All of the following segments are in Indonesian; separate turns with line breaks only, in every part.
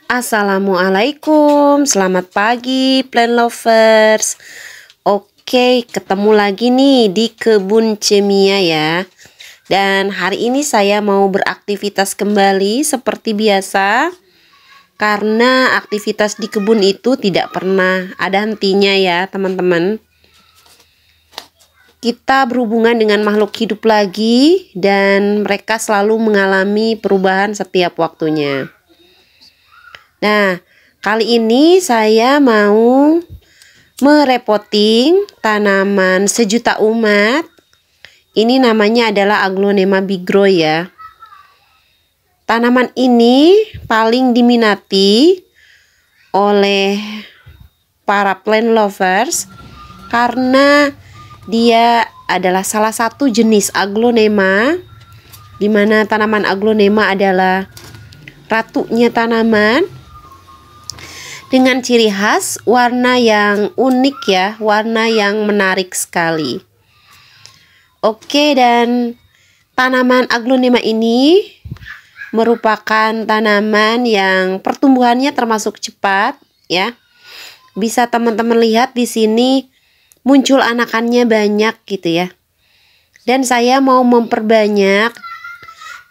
Assalamualaikum, selamat pagi plant lovers. Oke, ketemu lagi nih di kebun Cemia ya. Dan hari ini saya mau beraktivitas kembali seperti biasa. Karena aktivitas di kebun itu tidak pernah ada hentinya ya teman-teman. Kita berhubungan dengan makhluk hidup lagi dan mereka selalu mengalami perubahan setiap waktunya. Nah, kali ini saya mau merepotting tanaman sejuta umat. Ini namanya adalah Aglonema bigroy ya. Tanaman ini paling diminati oleh para plant lovers karena dia adalah salah satu jenis aglonema, di mana tanaman aglonema adalah ratunya tanaman dengan ciri khas warna yang unik ya, warna yang menarik sekali. Oke, dan tanaman aglonema ini merupakan tanaman yang pertumbuhannya termasuk cepat ya. Bisa teman-teman lihat di sini muncul anakannya banyak gitu ya. Dan saya mau memperbanyak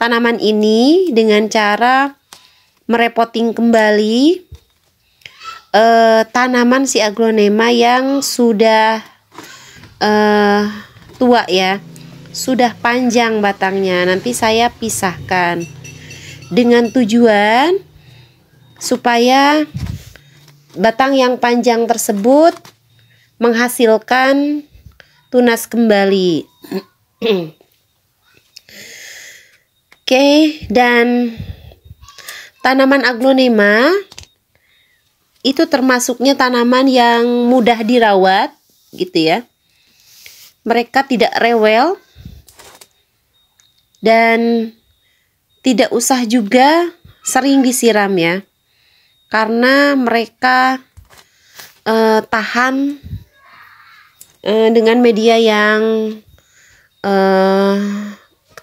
tanaman ini dengan cara merepotting kembali tanaman si aglonema yang sudah tua ya, sudah panjang batangnya. Nanti saya pisahkan dengan tujuan supaya batang yang panjang tersebut menghasilkan tunas kembali. Oke, dan tanaman aglonema itu termasuknya tanaman yang mudah dirawat gitu ya. Mereka tidak rewel dan tidak usah juga sering disiram ya, karena mereka tahan dengan media yang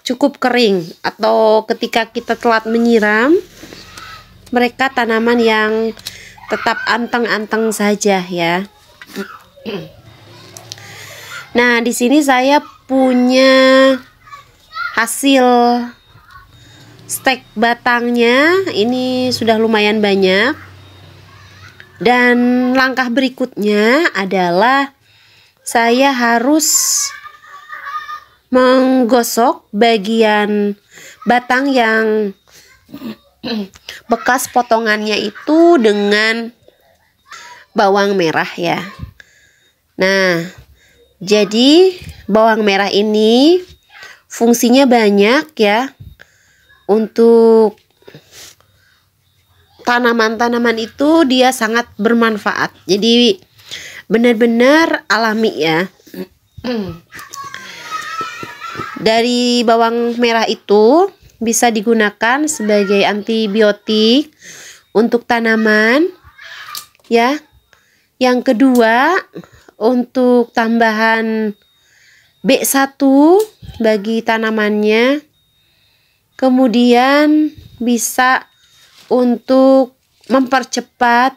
cukup kering, atau ketika kita telat menyiram, mereka tanaman yang tetap anteng-anteng saja ya. Nah, di sini saya punya hasil stek batangnya. Ini sudah lumayan banyak. Dan langkah berikutnya adalah saya harus menggosok bagian batang yang bekas potongannya itu dengan bawang merah ya. Nah, jadi bawang merah ini fungsinya banyak ya untuk tanaman-tanaman itu, dia sangat bermanfaat. Jadi benar-benar alami ya. Dari bawang merah itu bisa digunakan sebagai antibiotik untuk tanaman ya. Yang kedua, untuk tambahan B1 bagi tanamannya. Kemudian bisa untuk mempercepat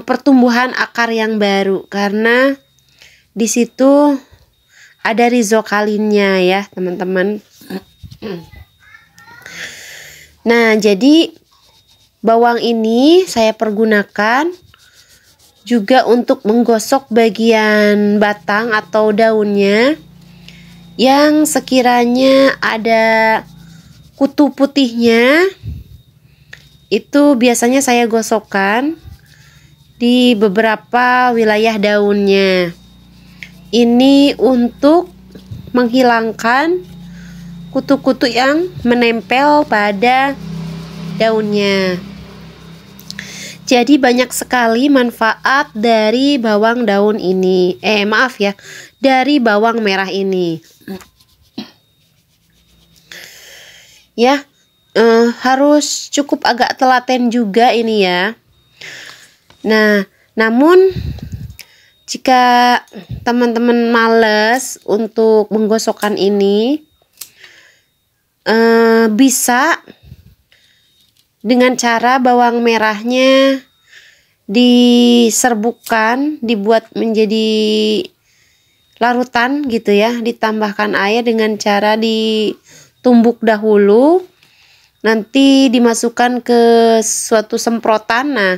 pertumbuhan akar yang baru, karena di situ ada rizokalinnya ya teman-teman. Nah, jadi bawang ini saya pergunakan juga untuk menggosok bagian batang atau daunnya yang sekiranya ada kutu putihnya. Itu biasanya saya gosokkan di beberapa wilayah daunnya. Ini untuk menghilangkan kutu-kutu yang menempel pada daunnya. Jadi banyak sekali manfaat dari bawang daun ini. Dari bawang merah ini. Ya, harus cukup agak telaten juga ini ya. Nah, namun jika teman-teman males untuk menggosokkan ini, bisa dengan cara bawang merahnya diserbukkan, dibuat menjadi larutan gitu ya, ditambahkan air dengan cara ditumbuk dahulu, nanti dimasukkan ke suatu semprotan. Nah,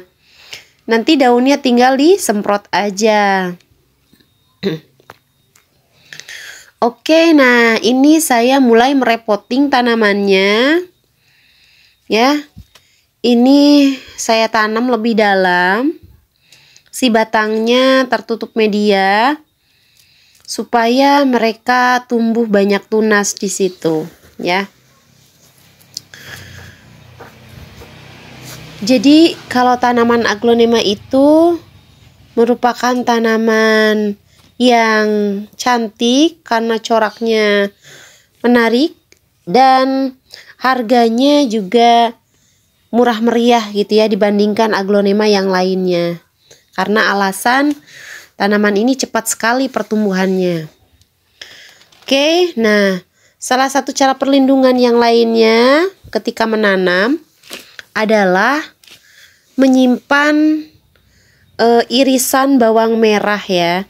nanti daunnya tinggal disemprot aja. Oke, nah ini saya mulai merepotting tanamannya ya. Ini saya tanam lebih dalam, si batangnya tertutup media supaya mereka tumbuh banyak tunas di situ ya. Jadi kalau tanaman aglonema itu merupakan tanaman yang cantik karena coraknya menarik dan harganya juga murah meriah gitu ya dibandingkan aglonema yang lainnya. Karena alasan tanaman ini cepat sekali pertumbuhannya. Oke, nah salah satu cara perlindungan yang lainnya ketika menanam adalah menyimpan irisan bawang merah ya.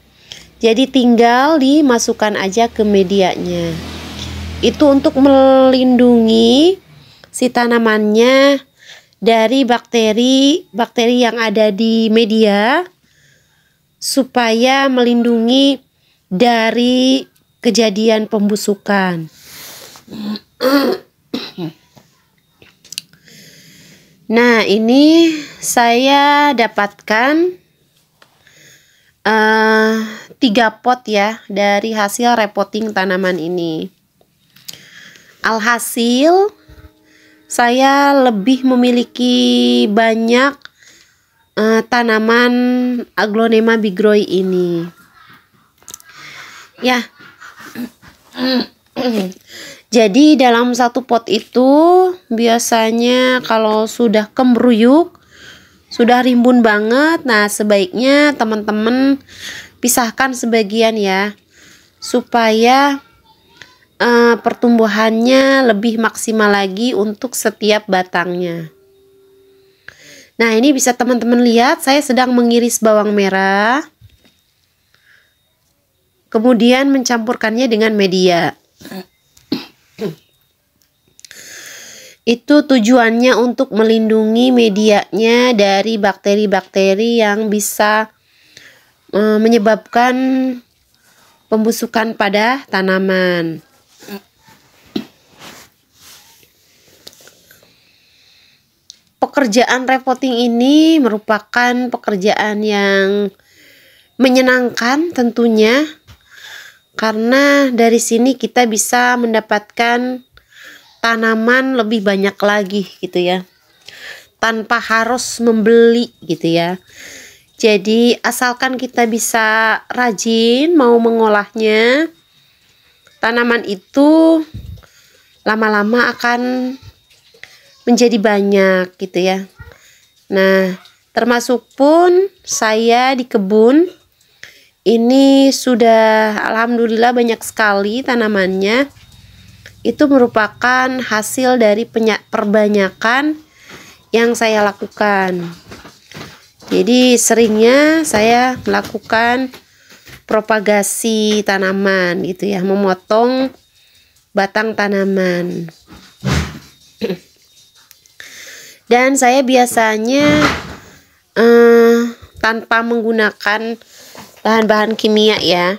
Jadi tinggal dimasukkan aja ke medianya. Itu untuk melindungi si tanamannya dari bakteri yang ada di media, supaya melindungi dari kejadian pembusukan. Nah, ini saya dapatkan 3 pot ya dari hasil repotting tanaman ini. Alhasil saya lebih memiliki banyak tanaman aglonema bigroy ini ya. Jadi dalam satu pot itu biasanya kalau sudah kemruyuk, sudah rimbun banget, nah sebaiknya teman-teman pisahkan sebagian ya, supaya pertumbuhannya lebih maksimal lagi untuk setiap batangnya. Nah, ini bisa teman-teman lihat, saya sedang mengiris bawang merah, kemudian mencampurkannya dengan media. Itu tujuannya untuk melindungi medianya dari bakteri-bakteri yang bisa menyebabkan pembusukan pada tanaman. Pekerjaan repotting ini merupakan pekerjaan yang menyenangkan tentunya, karena dari sini kita bisa mendapatkan tanaman lebih banyak lagi gitu ya, tanpa harus membeli gitu ya. Jadi asalkan kita bisa rajin mau mengolahnya, tanaman itu lama-lama akan menjadi banyak gitu ya. Nah, termasuk pun saya di kebun ini sudah alhamdulillah banyak sekali tanamannya. Itu merupakan hasil dari perbanyakan yang saya lakukan. Jadi seringnya saya melakukan propagasi tanaman gitu ya, memotong batang tanaman. Dan saya biasanya tanpa menggunakan bahan-bahan kimia ya.